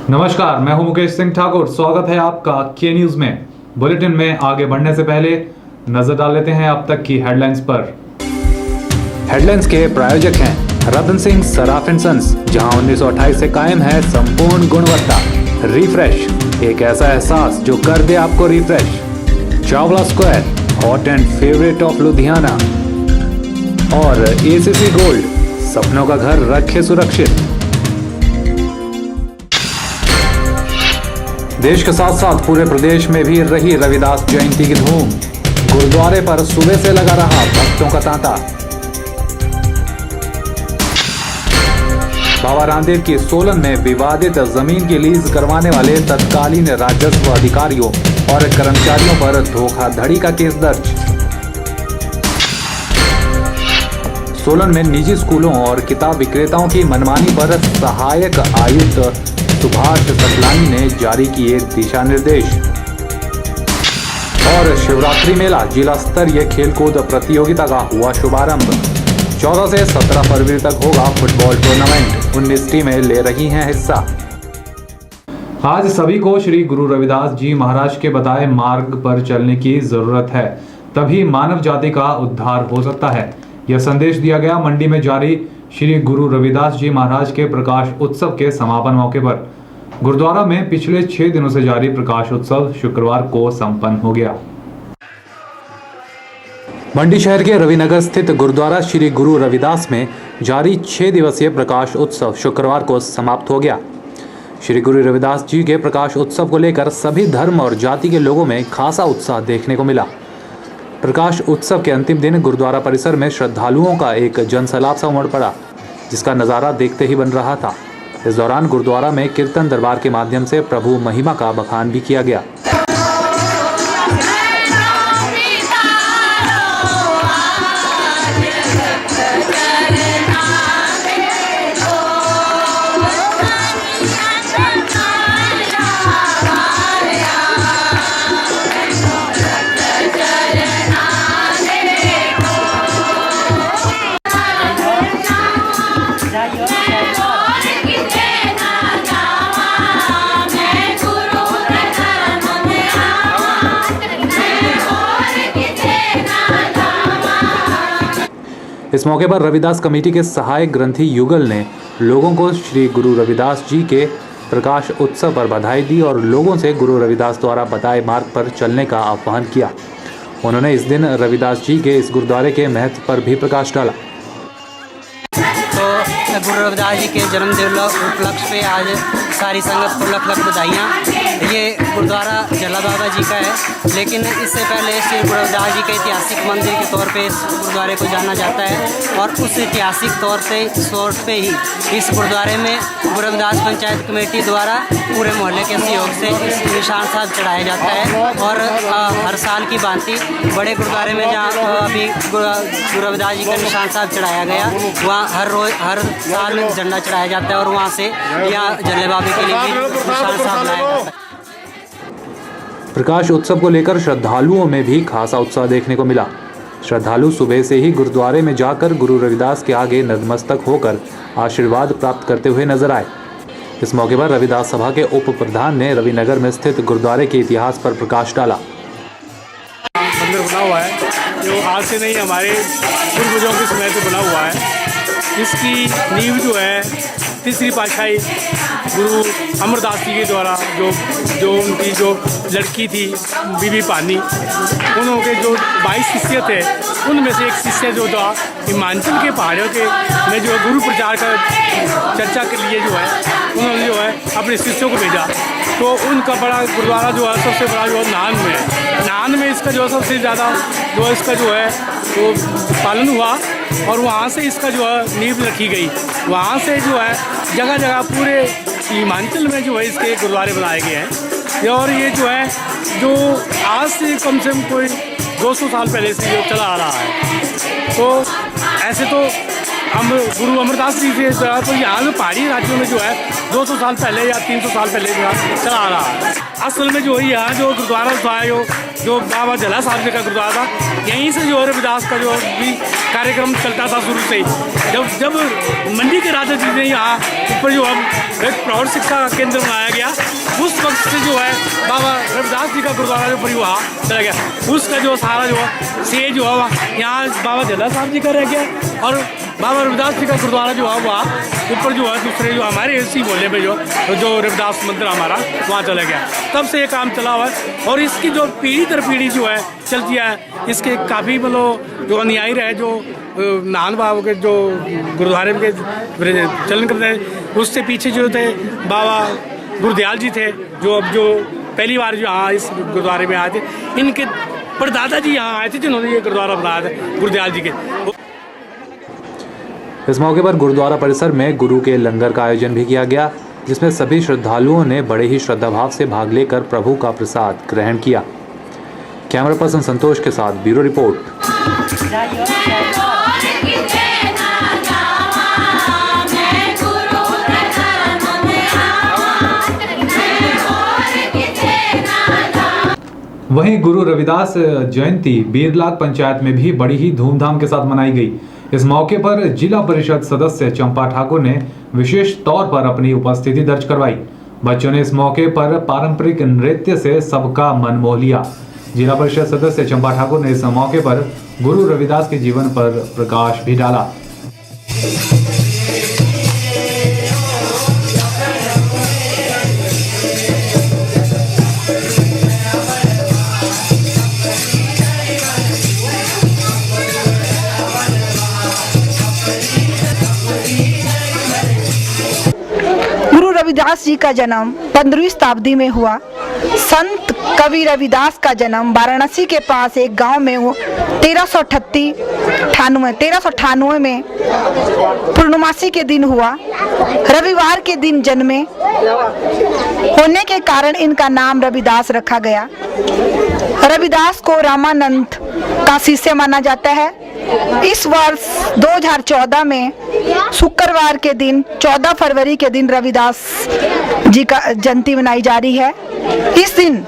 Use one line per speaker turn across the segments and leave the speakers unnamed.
नमस्कार, मैं हूं मुकेश सिंह ठाकुर। स्वागत है आपका के न्यूज में। बुलेटिन में आगे बढ़ने से पहले नजर डाल लेते हैं अब तक की हेडलाइंस पर। हेडलाइंस के प्रायोजक हैं रतन सिंह सराफ एंड सन्स, जहां 1928 से कायम है संपूर्ण गुणवत्ता। रिफ्रेश, एक ऐसा एहसास जो कर दे आपको refresh. Chawla square, hot and favourite of Ludhiana. और एसीसी गोल्ड, सपनों का घर रखे सुरक्षित। देश के साथ साथ पूरे प्रदेश में भी रही रविदास जयंती की धूम। गुरुद्वारे पर सुबह से लगा रहा भक्तों का तांता। बाबा रामदेव की सोलन में विवादित जमीन की लीज करवाने वाले तत्कालीन राजस्व अधिकारियों और कर्मचारियों पर धोखाधड़ी का केस दर्ज। सोलन में निजी स्कूलों और किताब विक्रेताओं की मनमानी पर सहायक आयुक्त सुभाष सकलानी ने जारी किए दिशा निर्देश। और शिवरात्रि मेला जिला स्तरीय खेलकूद प्रतियोगिता का हुआ शुभारंभ। 14 से 17 फरवरी तक होगा फुटबॉल टूर्नामेंट। 19 टीमें ले रही हैं हिस्सा। आज सभी को श्री गुरु रविदास जी महाराज के बताए मार्ग पर चलने की जरूरत है, तभी मानव जाति का उद्धार हो सकता है। यह संदेश दिया गया मंडी में जारी श्री गुरु रविदास जी महाराज के प्रकाश उत्सव के समापन मौके पर। गुरुद्वारा में पिछले 6 दिनों से जारी प्रकाश उत्सव शुक्रवार को संपन्न हो गया। मंडी शहर के रविनगर स्थित गुरुद्वारा श्री गुरु रविदास में जारी 6 दिवसीय प्रकाश उत्सव शुक्रवार को समाप्त हो गया। श्री गुरु रविदास जी के प्रकाश उत्सव को लेकर सभी धर्म और जाति के लोगों में खासा उत्साह देखने को मिला। प्रकाश उत्सव के अंतिम दिन गुरुद्वारा परिसर में श्रद्धालुओं का एक जनसैलाब सा उमड़ पड़ा, जिसका नज़ारा देखते ही बन रहा था। इस दौरान गुरुद्वारा में कीर्तन दरबार के माध्यम से प्रभु महिमा का बखान भी किया गया। इस मौके पर रविदास कमेटी के सहायक ग्रंथी युगल ने लोगों को श्री गुरु रविदास जी के प्रकाश उत्सव पर बधाई दी और लोगों से गुरु रविदास द्वारा बताए मार्ग पर चलने का आह्वान किया। उन्होंने इस दिन रविदास जी के इस गुरुद्वारे के महत्व पर भी प्रकाश डाला।
तो गुरु रविदास जी के जन्मदिन उपलक्ष्य पे आज सारी संगत को लख लख बधाइयाँ। ये गुरुद्वारा जला बाबा जी का है, लेकिन इससे पहले श्री गुरु रविदास जी के ऐतिहासिक मंदिर के तौर पे इस गुरुद्वारे को जाना जाता है। और उस ऐतिहासिक तौर पे ही इस गुरुद्वारे में गुरु रविदास पंचायत कमेटी द्वारा पूरे मोहल्ले के सहयोग से निशान साहब चढ़ाया जाता है। और हर साल की भांति बड़े गुरुद्वारे में जहाँ अभी गुरु रविदास जी का निशान साहब चढ़ाया गया, वहाँ हर साल झंडा चढ़ाया जाता है। और वहाँ से यहाँ जले बाबे के लिए भी निशान साहब लाया जाता है।
प्रकाश उत्सव को लेकर श्रद्धालुओं में भी खासा उत्साह देखने को मिला। श्रद्धालु सुबह से ही गुरुद्वारे में जाकर गुरु रविदास के आगे नतमस्तक होकर आशीर्वाद प्राप्त करते हुए नजर आए। इस मौके पर रविदास सभा के उप प्रधान ने रविनगर में स्थित गुरुद्वारे के इतिहास पर प्रकाश डाला।
मंदिर बना हुआ है जो आज से नहीं, हमारे पूर्वजों के समय से बना हुआ है। इसकी नींव जो है तीसरी पातशाही गुरु अमरदास जी के द्वारा जो उनकी जो लड़की थी बीबी पानी, उनके जो 22 शिष्य थे, उनमें से एक शिष्य जो था हिमाचल के पहाड़ों के में जो गुरु प्रचार का चर्चा के लिए जो है उन्होंने जो है अपने शिष्यों को भेजा। तो उनका बड़ा गुरुद्वारा जो है सबसे बड़ा जो है नान में है। नान में इसका जो है सबसे ज़्यादा जो इसका जो है वो पालन हुआ और वहाँ से इसका जो है नींव रखी गई। वहाँ से जो है जगह जगह पूरे हिमाचल में जो है इसके गुरुद्वारे बनाए गए हैं। और ये जो है जो आज से कम कोई 200 साल पहले से जो चला आ रहा है। तो ऐसे तो गुरु अमरदास जी से तो यहाँ में पहाड़ी राज्यों में जो है 200 साल पहले या 300 साल पहले जो है चला आ रहा है। असल में जो है यहाँ जो गुरुद्वारा था जो जो बाबा जला साहब जी का गुरुद्वारा था, यहीं से जो रविदास का जो भी कार्यक्रम चलता था शुरू से ही। जब मंडी के राजा जी ने यहाँ ऊपर जो अब एक प्रौढ़ शिक्षा केंद्र बनाया गया, उस वक्त से जो है बाबा रविदास जी का गुरुद्वारा जो पूरी वहाँ चला गया। उसका जो सारा जो से जो है यहाँ बाबा जला साहब जी का रह गया, और बाबा रविदास जी का गुरुद्वारा जो है वहाँ ऊपर जो है दूसरे जो हमारे इसी मोहल्ले में जो रविदास मंदिर हमारा वहाँ चला गया। तब से ये काम चला हुआ है, और इसकी जो पीढ़ी दर पीढ़ी जो है चलती है। इसके काफ़ी मतलब जो अनुयायी रहे, जो नान बाबा के जो गुरुद्वारे के चलन करते हैं, उससे पीछे जो थे बाबा गुरुदयाल जी थे, जो अब जो पहली बार जो यहाँ इस गुरुद्वारे में आए थे। इनके परदादा जी यहाँ आए थे जिन्होंने ये गुरुद्वारा बनाया था गुरुदयाल जी के।
इस मौके पर गुरुद्वारा परिसर में गुरु के लंगर का आयोजन भी किया गया, जिसमें सभी श्रद्धालुओं ने बड़े ही श्रद्धाभाव से भाग लेकर प्रभु का प्रसाद ग्रहण किया। कैमरा पर्सन संतोष के साथ ब्यूरो रिपोर्ट। वहीं गुरु रविदास जयंती बीरलाग पंचायत में भी बड़ी ही धूमधाम के साथ मनाई गई। इस मौके पर जिला परिषद सदस्य चंपा ठाकुर ने विशेष तौर पर अपनी उपस्थिति दर्ज करवाई। बच्चों ने इस मौके पर पारंपरिक नृत्य से सबका मन मोह लिया। जिला परिषद सदस्य चंपा ठाकुर ने इस मौके पर गुरु रविदास के जीवन पर प्रकाश भी डाला।
रविदास जी का जन्म 15वीं शताब्दी में हुआ। संत कवि रविदास का जन्म वाराणसी के पास एक गांव में हुआ 1398 में पूर्णमासी के दिन हुआ। रविवार के दिन जन्मे होने के कारण इनका नाम रविदास रखा गया। रविदास को रामानंद का शिष्य माना जाता है। इस वर्ष 2014 में शुक्रवार के दिन 14 फरवरी के दिन रविदास जी का जयंती मनाई जा रही है। इस दिन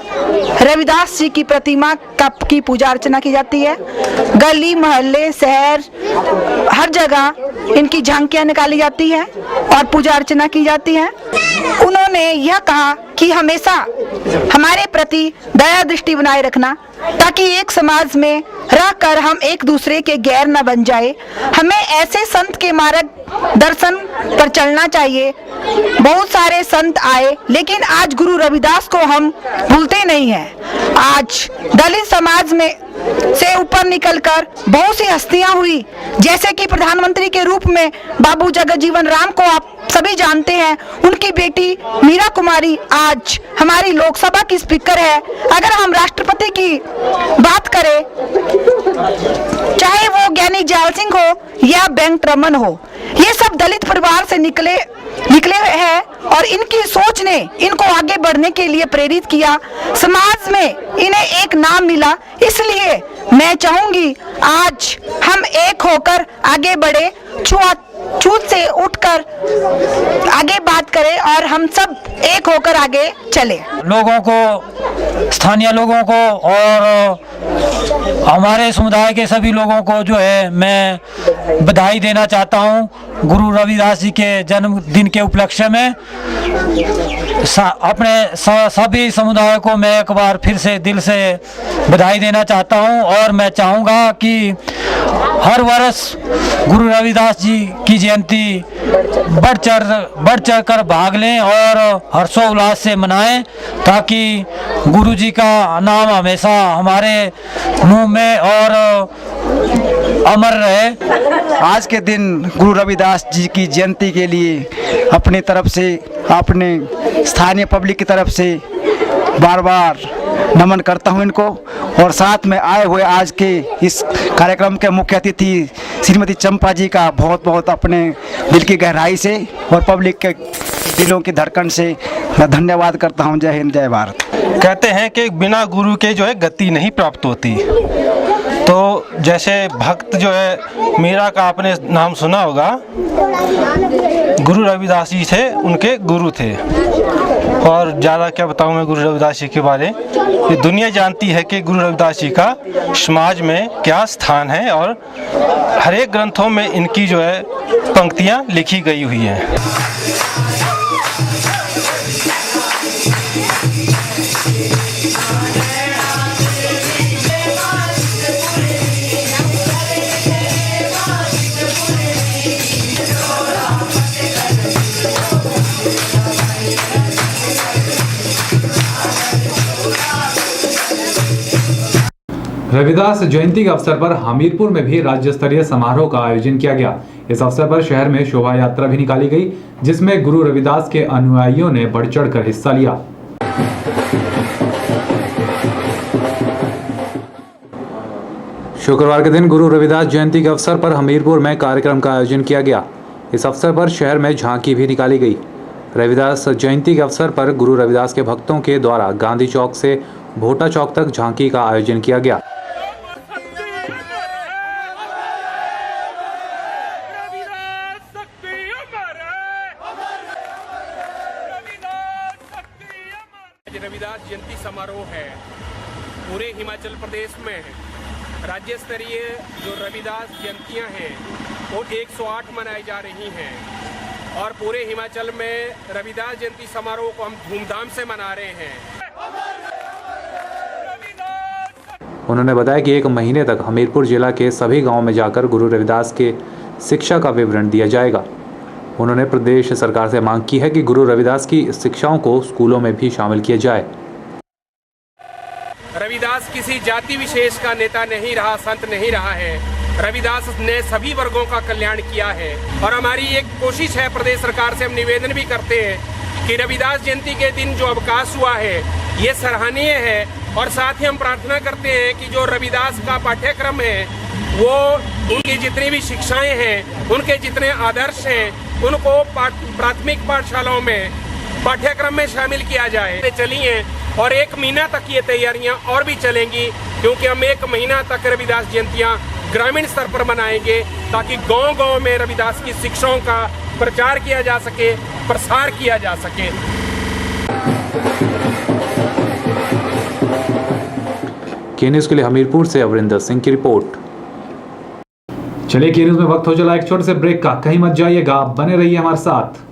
रविदास जी की प्रतिमा की पूजा अर्चना की जाती है। गली मोहल्ले शहर हर जगह इनकी झांकियां निकाली जाती है और पूजा अर्चना की जाती है। उन्होंने यह कहा कि हमेशा हमारे प्रति दया दृष्टि बनाए रखना, ताकि एक समाज में रहकर हम एक दूसरे के गैर न बन जाए। हमें ऐसे संत के मार्ग दर्शन पर चलना चाहिए। बहुत सारे संत आए, लेकिन आज गुरु रविदास को हम भूलते नहीं हैं। आज दलित समाज में से ऊपर निकलकर बहुत सी हस्तियां हुई, जैसे कि प्रधानमंत्री के रूप में बाबू जगजीवन राम को आप सभी जानते हैं। उनकी बेटी मीरा कुमारी आज हमारी लोकसभा की स्पीकर है। अगर हम राष्ट्रपति की बात करें, चाहे वो ज्ञानी जैल सिंह हो या बैंक रमन हो, ये सब दलित परिवार से निकले हैं और इनकी सोच ने इनको आगे बढ़ने के लिए प्रेरित किया। समाज में इन्हें एक नाम मिला। इसलिए मैं चाहूंगी आज हम एक होकर आगे बढ़े, छूत से उठकर आगे बात करें और हम सब एक होकर आगे चले।
लोगों को, स्थानीय लोगों को और हमारे समुदाय के सभी लोगों को जो है मैं बधाई देना चाहता हूँ। गुरु रविदास जी के जन्मदिन के उपलक्ष्य में अपने सभी समुदाय को मैं एक बार फिर से दिल से बधाई देना चाहता हूँ। और मैं चाहूँगा कि हर वर्ष गुरु रविदास जी की जयंती बढ़ चढ़ कर भाग लें और हर्षोल्लास से मनाएं, ताकि गुरु जी का नाम हमेशा हमारे मुंह में और अमर रहे।
आज के दिन गुरु रविदास जी की जयंती के लिए अपनी तरफ से, अपने स्थानीय पब्लिक की तरफ से बार बार नमन करता हूं इनको। और साथ में आए हुए आज के इस कार्यक्रम के मुख्य अतिथि श्रीमती चंपा जी का बहुत बहुत अपने दिल की गहराई से और पब्लिक के दिलों की धड़कन से मैं धन्यवाद करता हूं। जय हिंद, जय भारत।
कहते हैं कि बिना गुरु के जो है गति नहीं प्राप्त होती। तो जैसे भक्त जो है मीरा का आपने नाम सुना होगा, गुरु रविदास जी थे, उनके गुरु थे। और ज़्यादा क्या बताऊँ मैं गुरु रविदास जी के बारे। ये दुनिया जानती है कि गुरु रविदास जी का समाज में क्या स्थान है और हर एक ग्रंथों में इनकी जो है पंक्तियाँ लिखी गई हुई हैं।
रविदास जयंती के अवसर पर हमीरपुर में भी राज्य स्तरीय समारोह का आयोजन किया गया। इस अवसर पर शहर में शोभा यात्रा भी निकाली गई, जिसमें गुरु रविदास के अनुयायियों ने बढ़ चढ़कर हिस्सा लिया। शुक्रवार के दिन गुरु रविदास जयंती के अवसर पर हमीरपुर में कार्यक्रम का आयोजन किया गया। इस अवसर पर शहर में झांकी भी निकाली गई। रविदास जयंती के अवसर पर गुरु रविदास के भक्तों के द्वारा गांधी चौक से भोटा चौक तक झांकी का आयोजन किया गया।
रविदास जयंती समारोह है पूरे हिमाचल प्रदेश में। राज्य स्तरीय जो रविदास जयंतियां हैं वो 108 मनाई जा रही हैं और पूरे हिमाचल में रविदास जयंती समारोह को हम धूमधाम से मना रहे हैं।
उन्होंने बताया कि 1 महीने तक हमीरपुर जिला के सभी गांवों में जाकर गुरु रविदास के शिक्षा का विवरण दिया जाएगा। उन्होंने प्रदेश सरकार से मांग की है कि गुरु रविदास की शिक्षाओं को स्कूलों में भी शामिल किया जाए।
रविदास किसी जाति विशेष का नेता नहीं रहा, संत नहीं रहा है। रविदास ने सभी वर्गों का कल्याण किया है और हमारी एक कोशिश है, प्रदेश सरकार से हम निवेदन भी करते हैं कि रविदास जयंती के दिन जो अवकाश हुआ है ये सराहनीय है और साथ ही हम प्रार्थना करते हैं कि जो रविदास का पाठ्यक्रम है वो उनकी जितनी भी शिक्षाएं हैं, उनके जितने आदर्श हैं, उनको प्राथमिक पाठशालाओं में पाठ्यक्रम में शामिल किया जाए। चली हैं और 1 महीना तक ये तैयारियां और भी चलेंगी, क्योंकि हम 1 महीना तक रविदास जयंतियां ग्रामीण स्तर पर मनाएंगे ताकि गांव-गांव में रविदास की शिक्षाओं का प्रचार किया जा सके, प्रसार किया जा सके।
के न्यूज़ के लिए हमीरपुर से अवरिंदर सिंह की रिपोर्ट। चलिए के न्यूज़ में वक्त हो चला एक छोटे से ब्रेक का, कहीं मत जाइएगा, बने रहिए हमारे साथ।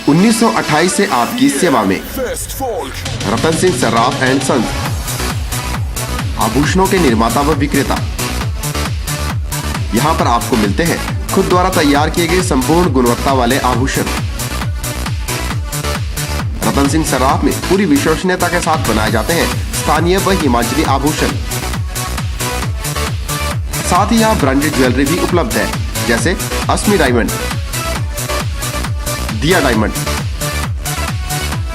उन्नीस 1928 से आपकी सेवा में रतन सिंह सर्राफ एंड सन्स, आभूषणों के निर्माता व विक्रेता। यहाँ पर आपको मिलते हैं खुद द्वारा तैयार किए गए संपूर्ण गुणवत्ता वाले आभूषण। रतन सिंह सर्राफ में पूरी विश्वसनीयता के साथ बनाए जाते हैं स्थानीय व हिमाचली आभूषण। साथ ही यहाँ ब्रांडेड ज्वेलरी भी उपलब्ध है, जैसे अस्मी डायमंड, दिया डायमंड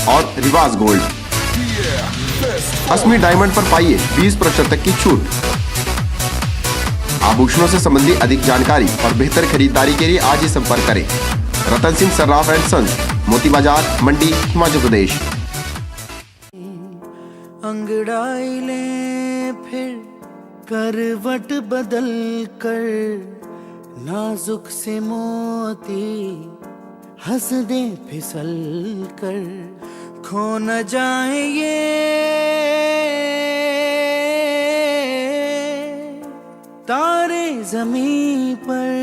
और रिवाज गोल्ड। अस्मी डायमंड पर पाइए 20% तक की छूट। आभूषणों से संबंधित अधिक जानकारी और बेहतर खरीदारी के लिए आज ही संपर्क करें। रतन सिंह सर्राफ एंड सन्स, मोती बाजार, मंडी, हिमाचल प्रदेश।
अंगड़ाई ले फिर करवट बदल कर, नाजुक से मोती हंस दे फिसल कर, खो न जाए ये तारे ज़मीं पर।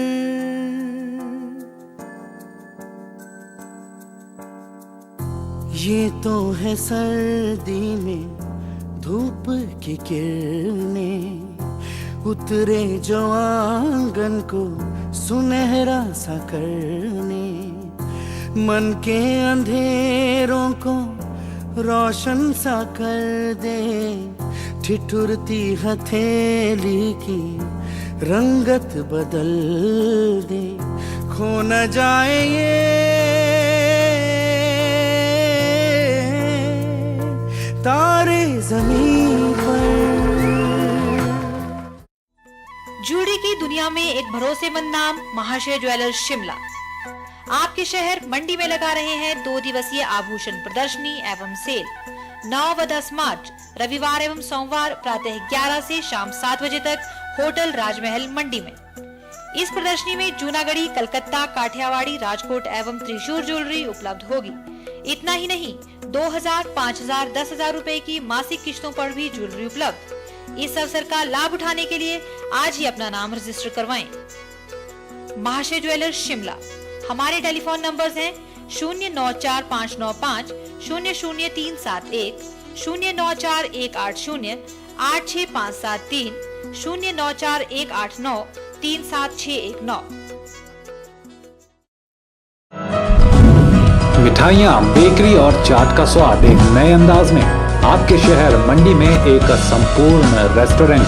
ये तो है सर्दी में धूप की किरणें, उतरे जो आंगन को सुनहरा सा करने, मन के अंधेरों को रोशन सा कर दे, ठिठुरती हथेली की रंगत बदल दे, खो न जाए ये तारे ज़मीं पर।
ज्वेलरी की दुनिया में एक भरोसेमंद नाम महाशय ज्वेलर्स शिमला आपके शहर मंडी में लगा रहे हैं 2 दिवसीय आभूषण प्रदर्शनी एवं सेल 9 व 10 मार्च रविवार एवं सोमवार प्रातः 11 से शाम 7 बजे तक होटल राजमहल मंडी में। इस प्रदर्शनी में जूनागढ़ी, कलकत्ता, काठियावाड़ी, राजकोट एवं त्रिशूर ज्वेलरी उपलब्ध होगी। इतना ही नहीं 2000, 5000, 10,000 रुपए की मासिक किश्तों पर भी ज्वेलरी उपलब्ध। इस अवसर का लाभ उठाने के लिए आज ही अपना नाम रजिस्टर करवाएं। महाशय ज्वेलर्स शिमला। हमारे टेलीफोन नंबर्स हैं 094595 00371, 094180 86573, 094189 37619।
मिठाइयाँ, बेकरी और चाट का स्वाद एक नए अंदाज में। आपके शहर मंडी में एक संपूर्ण रेस्टोरेंट।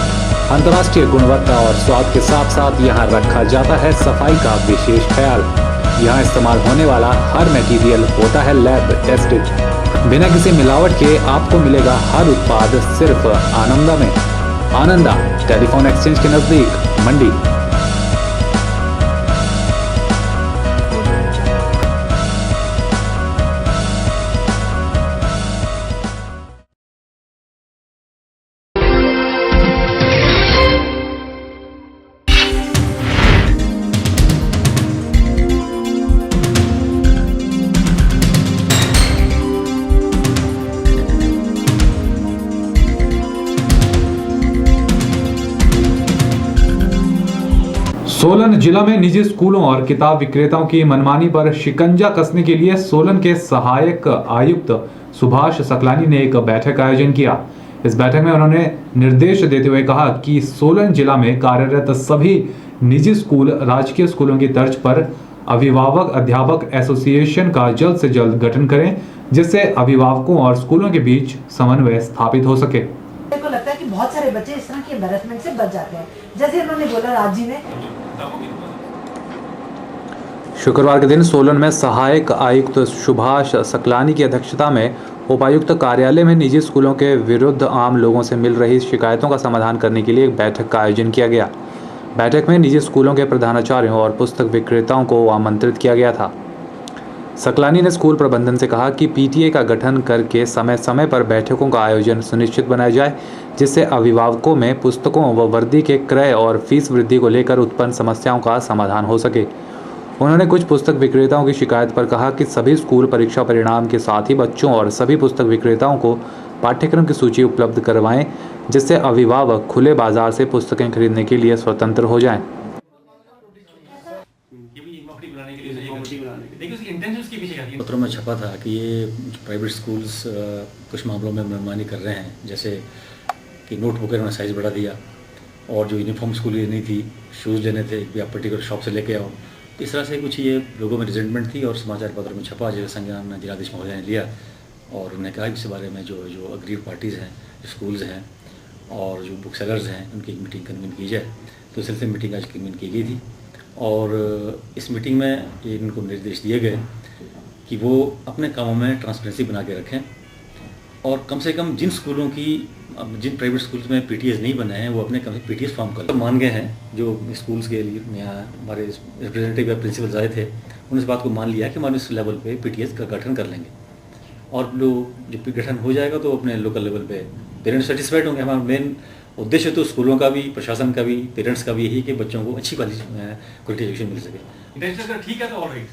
अंतर्राष्ट्रीय गुणवत्ता और स्वाद के साथ साथ यहाँ रखा जाता है सफाई का विशेष ख्याल। यहाँ इस्तेमाल होने वाला हर मटेरियल होता है लैब टेस्टेड। बिना किसी मिलावट के आपको मिलेगा हर उत्पाद सिर्फ आनंदा में। आनंदा टेलीफोन एक्सचेंज के नजदीक मंडी। सोलन जिला में निजी स्कूलों और किताब विक्रेताओं की मनमानी पर शिकंजा कसने के लिए सोलन के सहायक आयुक्त सुभाष सकलानी ने एक बैठक आयोजन किया। इस बैठक में उन्होंने निर्देश देते हुए कहा कि सोलन जिला में कार्यरत सभी निजी स्कूल राजकीय स्कूलों की तर्ज पर अभिभावक अध्यापक एसोसिएशन का जल्द से जल्द गठन करें, जिससे अभिभावकों और स्कूलों के बीच समन्वय स्थापित हो सके।
मेरे को लगता है कि बहुत सारे बच्चे इस तरह की एम्बैरेसमेंट से बच जाते हैं, जैसे उन्होंने बोला राज जी ने।
शुक्रवार के दिन सोलन में सहायक आयुक्त सुभाष सकलानी की अध्यक्षता में उपायुक्त कार्यालय में निजी स्कूलों के विरुद्ध आम लोगों से मिल रही शिकायतों का समाधान करने के लिए एक बैठक का आयोजन किया गया। बैठक में निजी स्कूलों के प्रधानाचार्यों और पुस्तक विक्रेताओं को आमंत्रित किया गया था। सकलानी ने स्कूल प्रबंधन से कहा कि पीटीए का गठन करके समय समय पर बैठकों का आयोजन सुनिश्चित बनाया जाए, जिससे अभिभावकों में पुस्तकों व वर्दी के क्रय और फीस वृद्धि को लेकर उत्पन्न समस्याओं का समाधान हो सके। उन्होंने कुछ पुस्तक विक्रेताओं की शिकायत पर कहा कि सभी स्कूल परीक्षा परिणाम के साथ ही बच्चों और सभी पुस्तक विक्रेताओं को पाठ्यक्रम की सूची उपलब्ध करवाएं, जिससे अभिभावक खुले बाजार से पुस्तकें खरीदने के लिए स्वतंत्र हो जाएं।
पत्रों में छपा था कि ये प्राइवेट स्कूल्स कुछ मामलों में मनमानी कर रहे हैं, जैसे कि नोटबुक उन्होंने साइज़ बढ़ा दिया और जो यूनिफॉर्म स्कूल लेनी थी, शूज़ लेने थे कि आप पर्टिकुलर शॉप से लेके आओ। इस तरह से कुछ ये लोगों में रिजेंटमेंट थी और समाचार पत्रों में छपा, जिसका संज्ञान जिलाधीश महोदय ने लिया और उन्होंने कहा इस बारे में जो अग्रीव पार्टीज़ हैं, स्कूल्स हैं और जो बुक सेलर्स हैं, उनकी एक मीटिंग कन्वीन की जाए। तो इस सिलसिले में मीटिंग आज कन्वीन की गई थी और इस मीटिंग में ये इनको निर्देश दिए गए कि वो अपने कामों में ट्रांसपेरेंसी बना के रखें और कम से कम जिन स्कूलों की जिन प्राइवेट स्कूल्स में पीटीएस नहीं बने हैं वो अपने कम से पीटीएस फॉर्म कर मान गए हैं। जो स्कूल्स के लिए यहाँ हमारे रिप्रेजेंटेटिव या प्रिंसिपल्स आए थे, उन्होंने इस बात को मान लिया कि हमारे इस लेवल पे पीटीएस का गठन कर लेंगे और लोग जब गठन हो जाएगा तो अपने लोकल लेवल पे पेरेंट्स सेटिस्फाइड होंगे। हमारा मेन उद्देश्य तो स्कूलों का भी, प्रशासन का भी, पेरेंट्स का भी यही कि बच्चों को अच्छी क्वालिटी एजुकेशन मिल सके।
इंटेंशन अगर ठीक है तो ऑलराइट,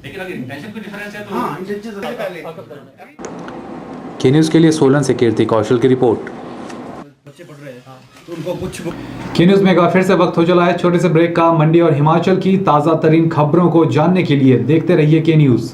लेकिन अगर इंटेंशन कोई डिफरेंस है तो हां, इंटेंशन
के न्यूज़ के लिए सोलन से कीर्ति कौशल की रिपोर्ट।
बच्चे पढ़ रहे हैं तो उनको कुछ
के न्यूज़ में एक बार फिर से वक्त हो चला है छोटे से ब्रेक का। मंडी और हिमाचल की ताज़ा तरीन खबरों को जानने के लिए देखते रहिए के न्यूज़।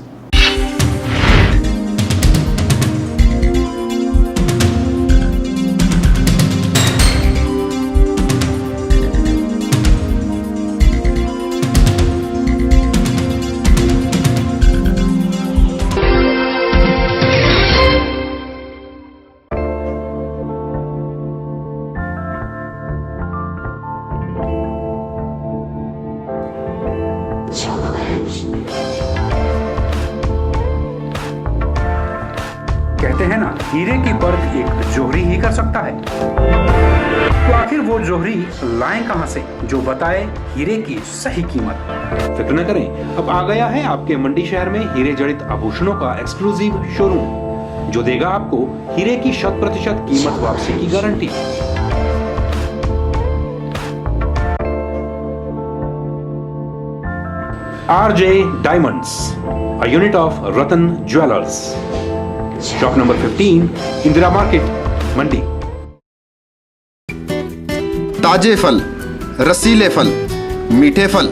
कहते हैं ना, हीरे की परख एक जोहरी ही कर सकता है।
तो आखिर वो जोहरी लाएं कहां से जो बताए हीरे की सही कीमत। फिक्र न करें, अब आ गया है आपके मंडी शहर में हीरे जड़ित आभूषणों का एक्सक्लूसिव शोरूम, जो देगा आपको हीरे की 100% कीमत वापसी की guarantee. RJ Diamonds, a unit of Ratan Jewelers, shop number 15, Indira market, Mandi.
ताजे फल, रसीले फल, मीठे फल,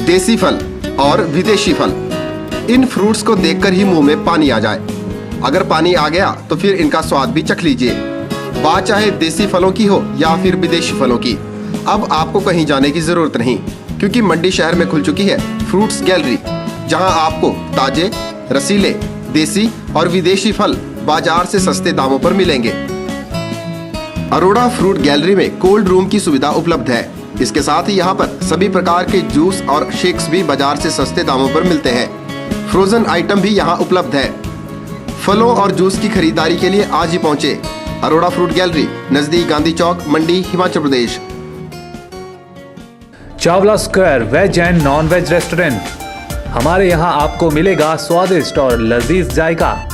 देसी फल और विदेशी फल, इन फ्रूट्स को देखकर ही मुंह में पानी आ जाए। अगर पानी आ गया तो फिर इनका स्वाद भी चख लीजिए। बात चाहे देसी फलों की हो या फिर विदेशी फलों की, अब आपको कहीं जाने की जरूरत नहीं, क्योंकि मंडी शहर में खुल चुकी है फ्रूट्स गैलरी, जहां आपको ताजे, रसीले, देसी और विदेशी फल बाजार से सस्ते दामों पर मिलेंगे। अरोड़ा फ्रूट गैलरी में कोल्ड रूम की सुविधा उपलब्ध है। इसके साथ ही यहाँ पर सभी प्रकार के जूस और शेक्स भी बाजार से सस्ते दामों पर मिलते हैं। फ्रोजन आइटम भी यहाँ उपलब्ध है। फलों और जूस की खरीदारी के लिए आज ही पहुँचे अरोड़ा फ्रूट गैलरी, नजदीक Gandhi Chowk, Mandi, Himachal Pradesh.
Chawla square veg and non veg restaurant. हमारे यहाँ आपको मिलेगा स्वादिष्ट और लजीज जायका।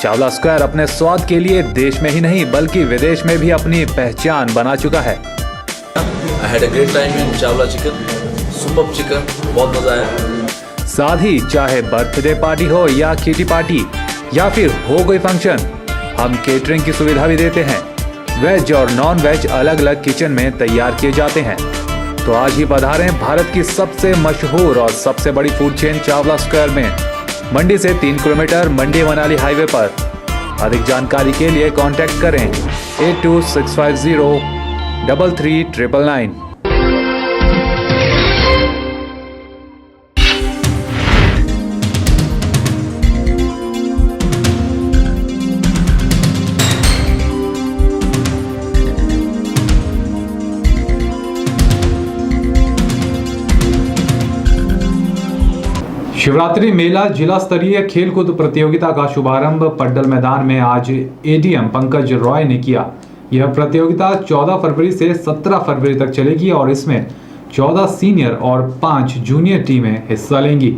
चावला स्क्वायर अपने स्वाद के लिए देश में ही नहीं बल्कि विदेश में भी अपनी पहचान बना चुका है।
I had a great time in Chawla chicken, super chicken, बहुत मजा आया।
साथ ही चाहे बर्थडे पार्टी हो या किटी पार्टी या फिर हो कोई फंक्शन, हम केटरिंग की सुविधा भी देते हैं। वेज और नॉन वेज अलग अलग किचन में तैयार किए जाते हैं। तो आज ही पधारें भारत की सबसे मशहूर और सबसे बड़ी फूड चेन चावला स्क्वायर में, मंडी से 3 किलोमीटर, मंडी मनाली हाईवे पर। अधिक जानकारी के लिए कांटेक्ट करें 8265033999। शिवरात्रि मेला जिला स्तरीय खेलकूद प्रतियोगिता का शुभारंभ पड्डल मैदान में आज एडीएम पंकज रॉय ने किया। यह प्रतियोगिता 14 फरवरी से 17 फरवरी तक चलेगी और इसमें 14 सीनियर और 5 जूनियर टीमें हिस्सा लेंगी।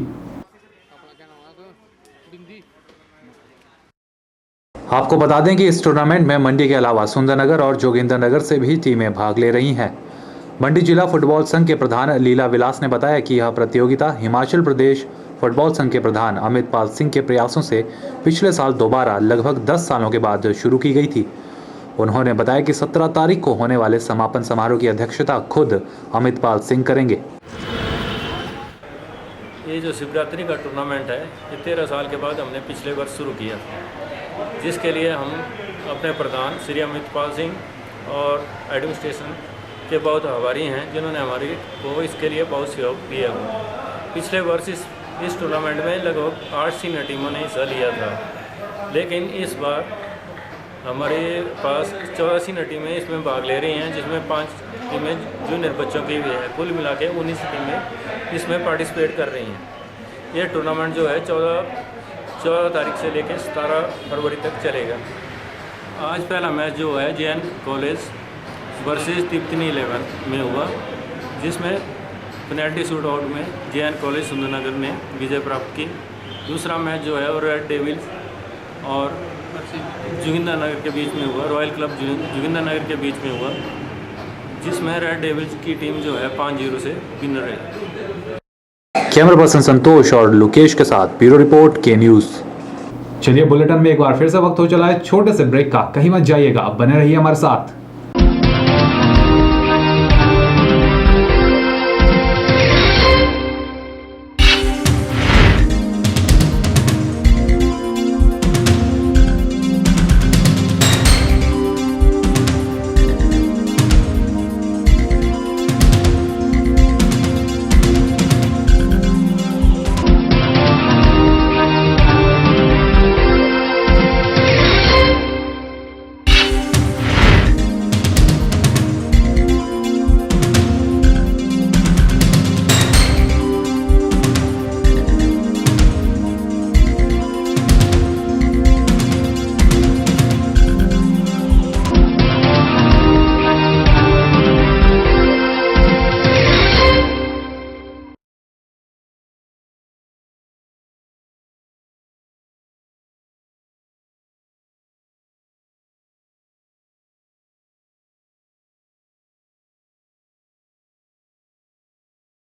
आपको बता दें कि इस टूर्नामेंट में मंडी के अलावा सुंदरनगर और जोगिंदरनगर से भी टीमें भाग ले रही हैं। मंडी जिला फुटबॉल संघ के प्रधान लीला विलास ने बताया कि यह प्रतियोगिता हिमाचल प्रदेश फुटबॉल संघ के प्रधान अमित पाल सिंह के प्रयासों से पिछले साल दोबारा लगभग 10 सालों के बाद शुरू की गई थी। उन्होंने बताया कि 17 तारीख को होने वाले समापन समारोह की अध्यक्षता खुद अमित पाल सिंह करेंगे।
ये जो शिवरात्रि का टूर्नामेंट है, ये 13 साल के बाद हमने पिछले वर्ष शुरू किया, जिसके लिए हम अपने प्रधान श्री अमित पाल सिंह और एडमिनिस्ट्रेशन के बहुत आभारी हैं, जिन्होंने हमारी को इसके लिए बहुत सहयोग दिया हुआ। पिछले वर्ष इस टूर्नामेंट में लगभग 8 सीनियर टीमों ने हिस्सा लिया था, लेकिन इस बार हमारे पास 14 सीनियर टीमें इसमें भाग ले रही हैं, जिसमें 5 टीमें जूनियर बच्चों की भी है। कुल मिला के 19 टीमें इसमें पार्टिसिपेट कर रही हैं। ये टूर्नामेंट जो है 14 तारीख से लेकर 17 फरवरी तक चलेगा। आज पहला मैच जो है JN कॉलेज वर्सेस तिब्बतनी 11 में हुआ, जिसमें पेनल्टी शूट आउट में JN कॉलेज सुंदरनगर ने विजय प्राप्त की। दूसरा मैच जो है वो रेड डेविल्स और जोगिंदरनगर के बीच में हुआ, रॉयल क्लब जोगिंदरनगर के बीच में हुआ, जिसमें रेड डेविल्स की टीम जो है 5-0 से विनर रही।
कैमरा पर्सन संतोष और लोकेश के साथ ब्यूरो रिपोर्ट के न्यूज़। चलिए बुलेटिन में एक बार फिर से वक्त हो चला है छोटे से ब्रेक का, कहीं मत जाइएगा, बने रहिए हमारे साथ।